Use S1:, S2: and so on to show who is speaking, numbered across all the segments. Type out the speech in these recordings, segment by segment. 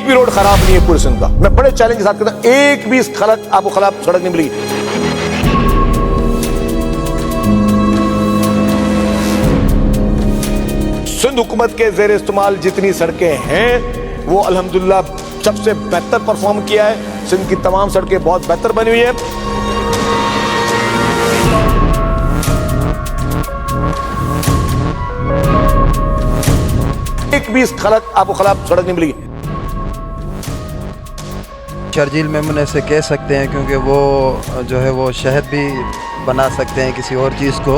S1: एक भी रोड खराब नहीं है पूरे सिंध का। मैं बड़े चैलेंज के साथ कहता हूं, एक भी आपको खराब सड़क नहीं मिली। सिंध हुकूमत के जेर इस्तेमाल जितनी सड़कें हैं वो अल्हम्दुलिल्लाह सबसे बेहतर परफॉर्म किया है। सिंध की तमाम सड़कें बहुत बेहतर बनी हुई है। एक भी आपको खराब सड़क नहीं मिली।
S2: शर्जील मेमन ऐसे कह सकते हैं क्योंकि वो जो है वो शहद भी बना सकते हैं किसी और चीज़ को।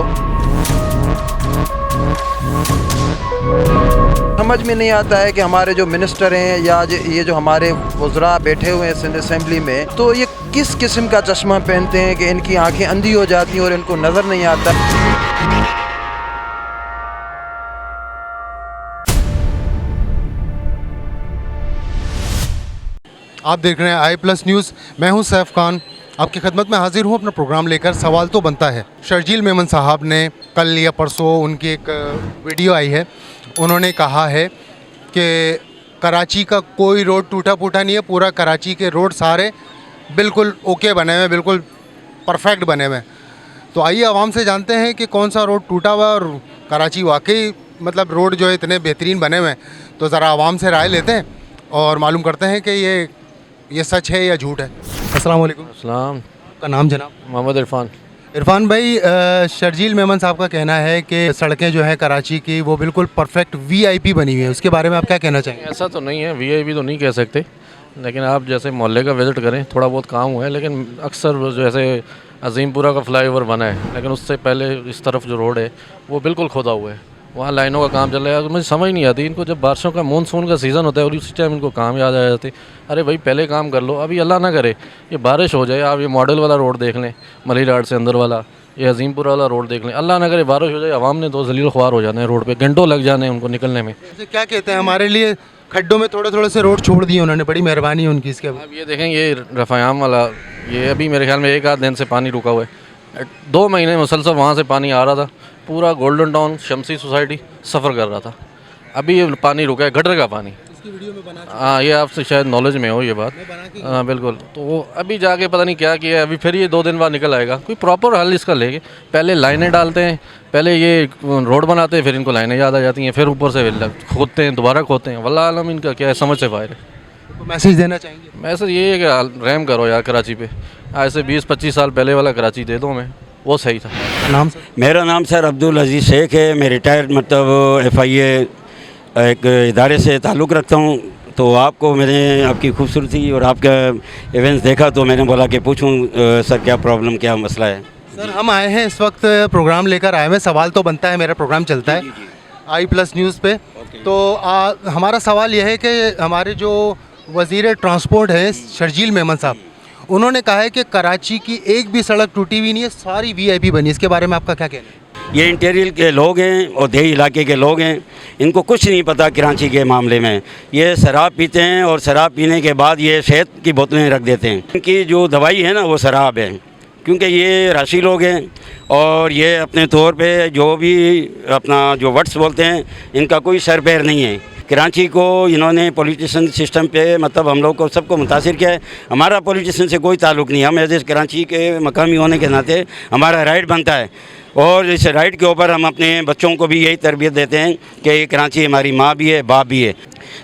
S2: समझ में नहीं आता है कि हमारे जो मिनिस्टर हैं या ये जो हमारे वज़रा बैठे हुए हैं सिंध असेंबली में, तो ये किस किस्म का चश्मा पहनते हैं कि इनकी आंखें अंधी हो जाती हैं और इनको नज़र नहीं आता।
S3: आप देख रहे हैं i+ न्यूज़। मैं हूं सैफ खान, आपकी खिदमत में हाजिर हूं अपना प्रोग्राम लेकर। सवाल तो बनता है, शर्जील मेमन साहब ने कल या परसों उनकी एक वीडियो आई है, उन्होंने कहा है कि कराची का कोई रोड टूटा फूटा नहीं है, पूरा कराची के रोड सारे बिल्कुल ओके बने हुए हैं, बिल्कुल परफेक्ट बने हुए हैं। तो आइए आवाम से जानते हैं कि कौन सा रोड टूटा हुआ है और कराची वाकई मतलब रोड जो है इतने बेहतरीन बने हुए हैं। तो ज़रा आवाम से राय लेते हैं और मालूम करते हैं कि ये सच है या झूठ है। अस्सलाम वालेकुम।
S4: अस्सलाम।
S3: का नाम जनाब?
S4: मोहम्मद इरफान।
S3: इरफान भाई, शर्जील मेमन साहब का कहना है कि सड़कें जो है कराची की वो बिल्कुल परफेक्ट VIP बनी हुई है, उसके बारे में आप क्या कहना चाहेंगे?
S4: ऐसा तो नहीं है, VIP तो नहीं कह सकते, लेकिन आप जैसे मोहल्ले का विज़िट करें, थोड़ा बहुत काम हुआ है, लेकिन अक्सर जैसे अजीमपुरा का फ्लाईओवर बना है, लेकिन उससे पहले इस तरफ जो रोड है वो बिल्कुल खोदा हुआ है, वहाँ लाइनों का काम चल रहा है। मुझे समझ नहीं आती इनको, जब बारिशों का मानसून का सीज़न होता है और उसी टाइम इनको काम याद आ जाते, अरे भाई पहले काम कर लो। अभी अल्लाह ना करे ये बारिश हो जाए, आप ये मॉडल वाला रोड देख लें, मलिर आर्ट से अंदर वाला, ये अजीमपुरा वाला रोड देख लें, अल्लाह ना करे बारिश हो जाए, आवाम ने तो जलील ख्वार हो जाना है, रोड पे घंटों लग जाने हैं उनको निकलने में।
S3: क्या कहते हैं, हमारे लिए खड्डों में थोड़े थोड़े से रोड छोड़ दिए उन्होंने, बड़ी मेहरबानी है उनकी। इसके
S4: अब ये देखें, ये रफ़ायाम वाला, ये अभी मेरे ख्याल में एक आध दिन से पानी रुका हुआ है, 2 महीने मुसलसल वहाँ से पानी आ रहा था, पूरा गोल्डन टाउन शमसी सोसाइटी सफ़र कर रहा था। अभी ये पानी रुका है, गटर का पानी। हाँ, ये आपसे शायद नॉलेज में हो ये बात। हाँ बिल्कुल। तो वो अभी जाके पता नहीं क्या किया है, अभी फिर ये 2 दिन बाद निकल आएगा। कोई प्रॉपर हल इसका लेके, पहले लाइनें डालते हैं, पहले ये रोड बनाते हैं, फिर इनको लाइनें याद आ जाती हैं, फिर ऊपर से खोदते हैं, दोबारा खोदते हैं। वल्लाह आलम इनका क्या है, समझ से बाहर है।
S3: तो मैसेज देना चाहेंगे?
S4: मैसेज ये है कि रहम करो यार कराची पे, ऐसे 20-25 साल पहले वाला कराची दे दो, मैं वो सही था।
S3: नाम सर?
S5: मेरा नाम सर अब्दुल अजीज़ शेख है। मैं रिटायर्ड मतलब FIA एक इदारे से ताल्लुक़ रखता हूँ। तो आपको मैंने आपकी खूबसूरती और आपका इवेंट्स देखा तो मैंने बोला कि पूछूं सर क्या प्रॉब्लम, क्या मसला है।
S3: सर हम आए हैं इस वक्त, प्रोग्राम लेकर आए हैं। सवाल तो बनता है, मेरा प्रोग्राम चलता है i+ न्यूज़ पे। तो हमारा सवाल यह है कि हमारे जो वज़ीर ट्रांसपोर्ट हैं शर्जील मेमन साहब, उन्होंने कहा है कि कराची की एक भी सड़क टूटी हुई नहीं है, सारी VIP बनी। इसके बारे में आपका क्या कहना है?
S5: ये इंटीरियर के लोग हैं और देही इलाके के लोग हैं, इनको कुछ नहीं पता कराची के मामले में। ये शराब पीते हैं और शराब पीने के बाद ये शहद की बोतलें रख देते हैं। इनकी जो दवाई है ना वो शराब है, क्योंकि ये राशि लोग हैं और ये अपने तौर पे जो भी अपना जो वर्ड्स बोलते हैं, इनका कोई सर पैर नहीं है। कराची को इन्होंने पॉलिटिशियन सिस्टम पे मतलब हम लोग को सबको मुतासिर किया है। हमारा पॉलिटिशियन से कोई ताल्लुक़ नहीं है। हम एज कराची के मकामी होने के नाते हमारा राइट बनता है और इस राइट के ऊपर हम अपने बच्चों को भी यही तरबियत देते हैं कि कराची हमारी माँ भी है, बाप भी है।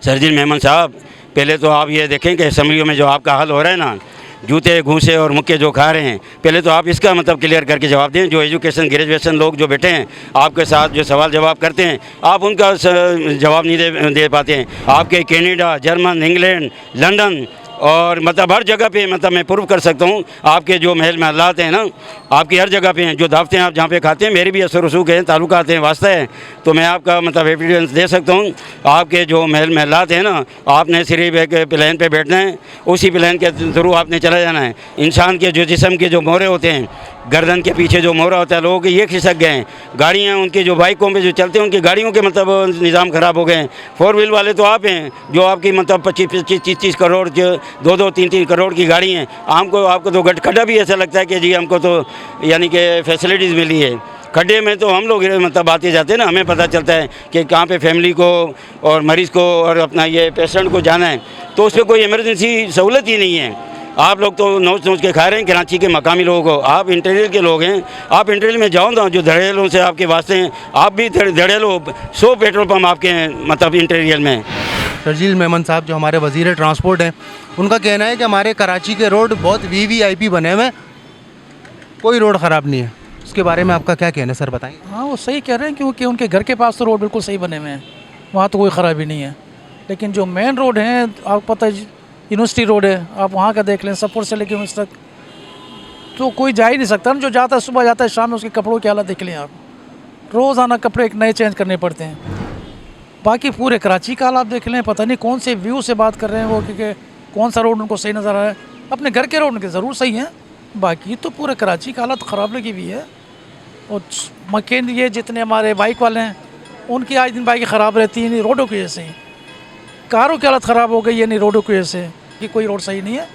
S5: शर्जील मेमन साहब, पहले तो आप ये देखें कि असम्बलियों में जो आपका हल हो रहा है ना, जूते घूसे और मुक्के जो खा रहे हैं, पहले तो आप इसका मतलब क्लियर करके जवाब दें। जो एजुकेशन ग्रेजुएशन लोग जो बैठे हैं आपके साथ जो सवाल जवाब करते हैं, आप उनका जवाब नहीं दे पाते हैं। आपके कनाडा, जर्मन, इंग्लैंड, लंदन और मतलब हर जगह पे मतलब मैं प्रूव कर सकता हूँ, आपके जो महल महलात हैं ना, आपकी हर जगह पे हैं। जो दावतें आप जहाँ पे खाते हैं, मेरे भी असर रसूख हैं, ताल्लुकात हैं, वास्ता है, तो मैं आपका मतलब एविडेंस दे सकता हूँ। आपके जो महल महलात हैं ना, आपने सिर्फ एक प्लेन पे बैठना है, उसी प्लेन के थ्रू आपने चला जाना है। इंसान के जो जिस्म के जो मोहरे होते हैं, गर्दन के पीछे जो मोहरा होता है, लोगों के ये खिसक गए हैं। गाड़ियाँ उनकी जो बाइकों पे जो चलते हैं, उनकी गाड़ियों के मतलब निज़ाम ख़राब हो गए हैं। 4 व्हील वाले तो आप हैं जो आपकी मतलब 25-30 करोड़, 2-2, 3-3 करोड़ की गाड़ी हैं। आपको तो गटखड्डा भी ऐसा लगता है कि जी हमको तो यानी कि फैसिलिटीज़ मिली है। खड्डे में तो हम लोग मतलब आते जाते हैं ना, हमें पता चलता है कि कहाँ पे फैमिली को और मरीज़ को और अपना ये पेशेंट को जाना है, तो उस पर कोई इमरजेंसी सहूलत ही नहीं है। आप लोग तो नोच नोच के खा रहे हैं कराची के मकामी लोगों को। आप इंटीरियर के लोग हैं, आप इंटीरियर में जाओ ना, जो धड़ेलों से आपके वास्ते हैं, आप भी धड़ेलो 100 पेट्रोल पम्प आपके हैं मतलब इंटीरियर में।
S3: शर्जील मेमन साहब जो हमारे वज़ीर ट्रांसपोर्ट हैं, उनका कहना है कि हमारे कराची के रोड बहुत वीवीआईपी बने हुए हैं, कोई रोड ख़राब नहीं है। उसके बारे में आपका क्या कहना है सर, बताएं।
S6: हाँ, वो सही कह रहे हैं, क्योंकि उनके घर के पास तो रोड बिल्कुल सही बने हुए हैं, वहाँ तो कोई ख़राबी नहीं है। लेकिन जो मेन रोड हैं, आपको पता है यूनिवर्सिटी रोड है, आप वहाँ का देख लें, सफर से लेकर उस तक तो कोई जा ही नहीं सकता ना। जो जाता है सुबह जाता है, शाम में उसके कपड़ों की हालत देख लें आप, रोज़ाना कपड़े एक नए चेंज करने पड़ते हैं। बाकी पूरे कराची का हालात देख लें, पता नहीं कौन से व्यू से बात कर रहे हैं वो, क्योंकि कौन सा रोड उनको सही नज़र आ रहा है। अपने घर के रोड उनके ज़रूर सही हैं, बाकी तो पूरे कराची का हालत ख़राब लगी हुई है। और मकेन ये जितने हमारे बाइक वाले हैं, उनकी आज दिन बाइक ख़राब रहती है, नहीं रोडों की वजह से। कारों की हालत ख़राब हो गई है, नहीं रोडों की वजह से, कि कोई रोड सही नहीं है,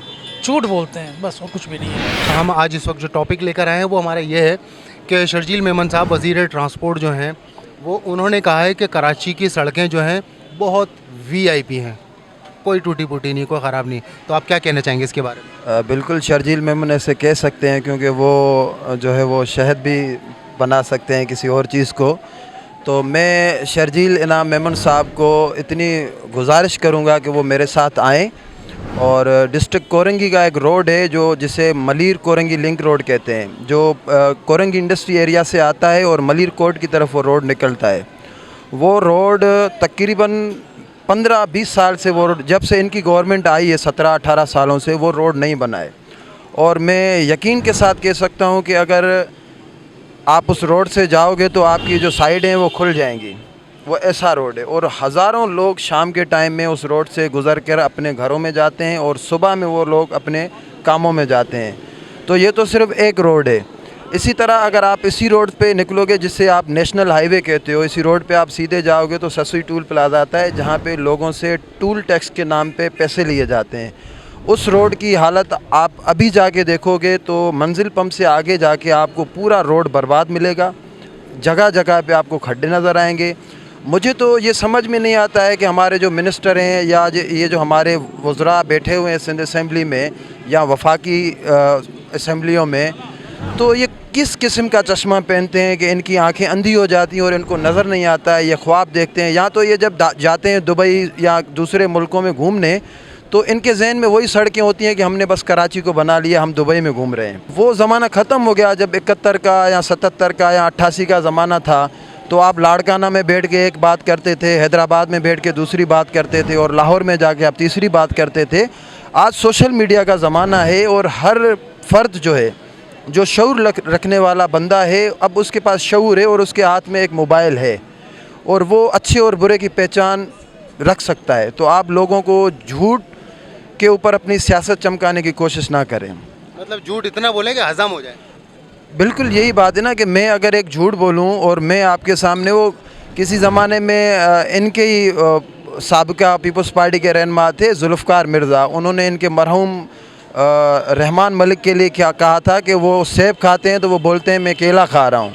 S6: झूठ बोलते हैं बस, और कुछ भी नहीं है।
S3: हम आज इस वक्त जो टॉपिक लेकर आए हैं वो हमारा ये है कि शर्जील मेमन साहब वज़ीर ट्रांसपोर्ट जो हैं, वो उन्होंने कहा है कि कराची की सड़कें जो हैं बहुत वीआईपी हैं, कोई टूटी फूटी नहीं, कोई ख़राब नहीं। तो आप क्या कहना चाहेंगे इसके बारे में?
S2: बिल्कुल शर्जील मेमन ऐसे कह सकते हैं, क्योंकि वो जो है वो शहद भी बना सकते हैं किसी और चीज़ को। तो मैं शर्जील इनाम मेमन साहब को इतनी गुजारिश करूंगा कि वो मेरे साथ आएँ। और डिस्ट्रिक्ट कोरंगी का एक रोड है जो जिसे मलिर कोरंगी लिंक रोड कहते हैं, जो कोरंगी इंडस्ट्री एरिया से आता है और मलिर कोट की तरफ वो रोड निकलता है। वो रोड तकरीबन 15-20 साल से, वो रोड जब से इनकी गवर्नमेंट आई है 17-18 सालों से, वो रोड नहीं बना है। और मैं यकीन के साथ कह सकता हूँ कि अगर आप उस रोड से जाओगे तो आपकी जो साइडें हैं वो खुल जाएंगी, वो ऐसा रोड है। और हज़ारों लोग शाम के टाइम में उस रोड से गुज़र कर अपने घरों में जाते हैं और सुबह में वो लोग अपने कामों में जाते हैं। तो ये तो सिर्फ़ एक रोड है। इसी तरह अगर आप इसी रोड पे निकलोगे, जिससे आप नेशनल हाईवे कहते हो, इसी रोड पे आप सीधे जाओगे तो ससुई टूल प्लाजा आता है, जहाँ पे लोगों से टूल टैक्स के नाम पे पैसे लिए जाते हैं। उस रोड की हालत आप अभी जाके देखोगे तो मंजिल पंप से आगे जाके आपको पूरा रोड बर्बाद मिलेगा, जगह जगह पे आपको खड्डे नज़र आएंगे। मुझे तो ये समझ में नहीं आता है कि हमारे जो मिनिस्टर हैं या ये जो हमारे वज़रा बैठे हुए हैं सिंध असम्बली में या वफाकी असम्बलियों में, तो ये किस किस्म का चश्मा पहनते हैं कि इनकी आंखें अंधी हो जाती हैं और इनको नज़र नहीं आता है, ये ख्वाब देखते हैं। या तो ये जब जाते हैं दुबई या दूसरे मुल्कों में घूमने, तो इनके जहन में वही सड़कें होती हैं कि हमने बस कराची को बना लिया, हम दुबई में घूम रहे हैं। वो ज़माना ख़त्म हो गया जब 71 का या 77 का या 88 का ज़माना था। तो आप लाड़काना में बैठ के एक बात करते थे, हैदराबाद में बैठ के दूसरी बात करते थे, और लाहौर में जाके आप तीसरी बात करते थे। आज सोशल मीडिया का ज़माना है और हर फ़र्द जो है, जो शऊर रखने वाला बंदा है, अब उसके पास शऊर है और उसके हाथ में एक मोबाइल है और वो अच्छे और बुरे की पहचान रख सकता है। तो आप लोगों को झूठ के ऊपर अपनी सियासत चमकाने की कोशिश ना करें।
S3: मतलब झूठ इतना बोले कि हज़म हो जाए।
S2: बिल्कुल यही बात है ना कि मैं अगर एक झूठ बोलूं और मैं आपके सामने, वो किसी ज़माने में इनके ही साबिका पीपल्स पार्टी के रहनुमा थे जुल्फ़कार मिर्ज़ा, उन्होंने इनके मरहूम रहमान मलिक के लिए क्या कहा था कि वो सेब खाते हैं तो वो बोलते हैं मैं केला खा रहा हूँ।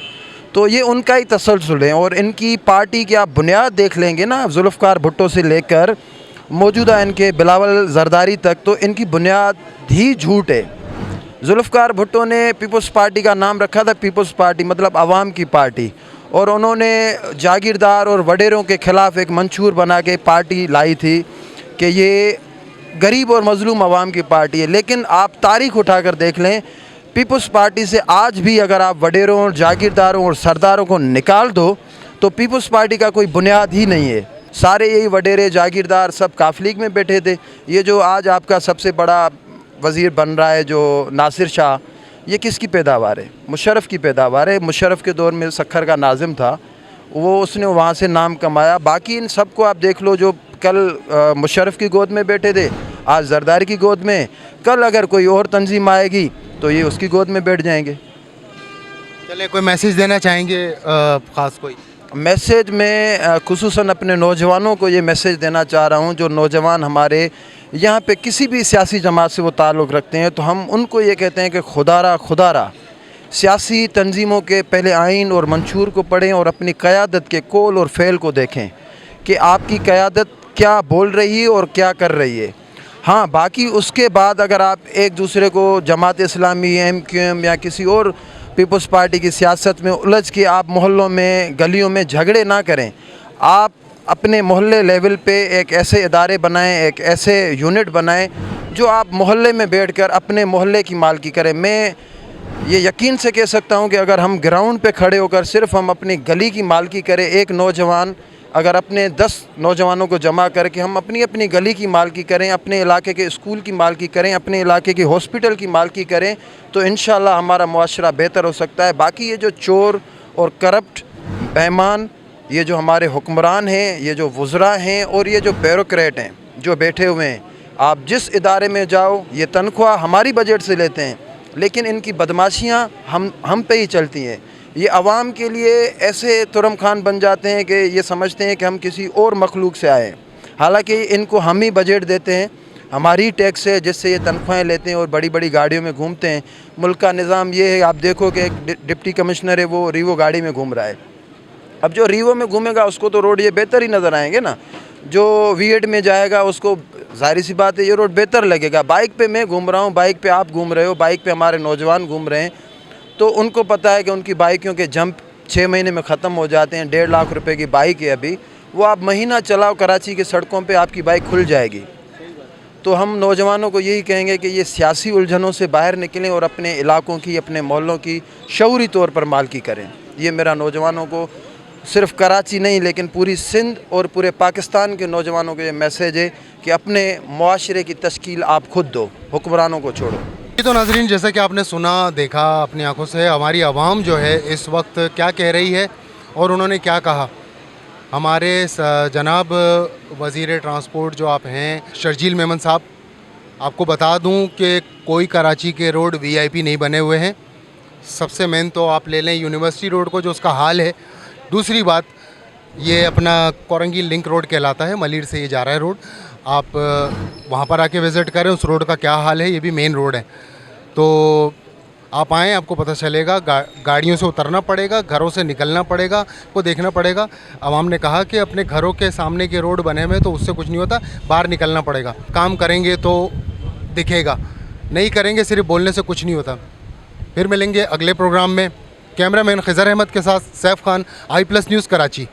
S2: तो ये उनका ही तसलसल है। और इनकी पार्टी की आप बुनियाद देख लेंगे ना, जुल्फ़कार भुट्टो से लेकर मौजूदा इनके बिलावल जरदारी तक, तो इनकी बुनियाद ही झूठ है। जुल्फ़कार भुट्टो ने पीपल्स पार्टी का नाम रखा था पीपल्स पार्टी, मतलब आवाम की पार्टी, और उन्होंने जागीरदार और वडेरों के ख़िलाफ़ एक मंशूर बना के पार्टी लाई थी कि ये गरीब और मज़लूम आवाम की पार्टी है। लेकिन आप तारीख़ उठाकर देख लें, पीपल्स पार्टी से आज भी अगर आप वडेरों, जागीरदारों और सरदारों को निकाल दो तो पीपल्स पार्टी का कोई बुनियाद ही नहीं है। सारे यही वडेरे जागीरदार सब काफ लीग में बैठे थे। ये जो आज आपका सबसे बड़ा वज़ीर बन रहा है जो नासिर शाह, ये किसकी पैदावार है? मुशर्रफ की पैदावार है। मुशर्रफ के दौर में सखर का नाज़िम था, वो उसने वहाँ से नाम कमाया। बाकी इन सब को आप देख लो, जो कल मुशर्रफ की गोद में बैठे थे आज जरदारी की गोद में, कल अगर कोई और तंजीम आएगी तो ये उसकी गोद में बैठ जाएंगे।
S3: चलिए, कोई मैसेज देना चाहेंगे ख़ास कोई?
S2: मैसेज में खुसूसन अपने नौजवानों को ये मैसेज देना चाह रहा हूँ, जो नौजवान हमारे यहाँ पे किसी भी सियासी जमात से वो ताल्लुक़ रखते हैं, तो हम उनको ये कहते हैं कि खुदारा सियासी तंजीमों के पहले आइन और मंशूर को पढ़ें और अपनी क़यादत के कौल और फ़ेल को देखें कि आपकी क़यादत क्या बोल रही है और क्या कर रही है। हाँ, बाकी उसके बाद अगर आप एक दूसरे को जमात इस्लामी, MQM या किसी और पीपल्स पार्टी की सियासत में उलझ के आप मोहल्लों में, गलियों में झगड़े ना करें। आप अपने मोहल्ले लेवल पे एक ऐसे इदारे बनाएं, एक ऐसे यूनिट बनाएं जो आप मोहल्ले में बैठकर अपने मोहल्ले की मालकी करें। मैं ये यकीन से कह सकता हूँ कि अगर हम ग्राउंड पे खड़े होकर सिर्फ हम अपनी गली की मालकी करें, एक नौजवान अगर अपने 10 नौजवानों को जमा करके हम अपनी अपनी गली की मालकी करें, अपने इलाके के स्कूल की मालकी करें, अपने इलाके के हॉस्पिटल की मालकी करें, तो इंशाअल्लाह हमारा मुआशरा बेहतर हो सकता है। बाकी ये जो चोर और करप्ट बेईमान, ये जो हमारे हुक्मरान हैं, ये जो वज़रा हैं और ये जो ब्यूरोक्रेट हैं जो बैठे हुए हैं, आप जिस इदारे में जाओ ये तनख्वाह हमारी बजट से लेते हैं, लेकिन इनकी बदमाशियाँ हम पे ही चलती हैं। ये आवाम के लिए ऐसे तुरम खान बन जाते हैं कि ये समझते हैं कि हम किसी और मखलूक से आए हैं, हालांकि इनको हम ही बजट देते हैं, हमारी टैक्स है जिससे ये तनख्वाहें लेते हैं और बड़ी बड़ी गाड़ियों में घूमते हैं। मुल्क का निज़ाम ये है, आप देखो कि एक डिप्टी कमिश्नर है वो रीवो गाड़ी में घूम रहा है। अब जो रीवो में घूमेगा उसको तो रोड ये बेहतर ही नज़र आएंगे ना, जो V8 में जाएगा उसको ज़ाहिर सी बात है ये रोड बेहतर लगेगा। बाइक पे मैं घूम रहा हूँ, बाइक पे आप घूम रहे हो, बाइक पे हमारे नौजवान घूम रहे हैं, तो उनको पता है कि उनकी बाइकों के जंप 6 महीने में ख़त्म हो जाते हैं। 1.5 लाख रुपए की बाइक है अभी, वो आप महीना चलाओ कराची की सड़कों पे आपकी बाइक खुल जाएगी। तो हम नौजवानों को यही कहेंगे कि ये सियासी उलझनों से बाहर निकलें और अपने इलाकों की, अपने मोहल्लों की शऊरी तौर पर मालकी करें। ये मेरा नौजवानों को, सिर्फ कराची नहीं लेकिन पूरी सिंध और पूरे पाकिस्तान के नौजवानों को ये मैसेज है कि अपने मुआशरे की तश्कील आप खुद दो, हुक्मरानों को छोड़ो।
S3: तो नाजरीन, जैसा कि आपने सुना, देखा अपनी आंखों से, हमारी आवाम जो है इस वक्त क्या कह रही है और उन्होंने क्या कहा। हमारे जनाब वज़ीर ट्रांसपोर्ट जो आप हैं शर्जील मेमन साहब, आपको बता दूं कि कोई कराची के रोड VIP नहीं बने हुए हैं। सबसे मेन तो आप ले लें यूनिवर्सिटी रोड को, जो उसका हाल है। दूसरी बात, ये अपना कोरंगी लिंक रोड कहलाता है, मलिर से ये जा रहा है रोड। आप वहाँ पर आके विज़िट करें उस रोड का क्या हाल है। ये भी मेन रोड है, तो आप आएँ, आपको पता चलेगा। गाड़ियों से उतरना पड़ेगा, घरों से निकलना पड़ेगा, को देखना पड़ेगा। आवाम ने कहा कि अपने घरों के सामने के रोड बने हुए तो उससे कुछ नहीं होता, बाहर निकलना पड़ेगा। काम करेंगे तो दिखेगा, नहीं करेंगे सिर्फ बोलने से कुछ नहीं होता। फिर मिलेंगे अगले प्रोग्राम में। कैमरामैन खिज़र अहमद के साथ सैफ खान, I+ न्यूज़ कराची।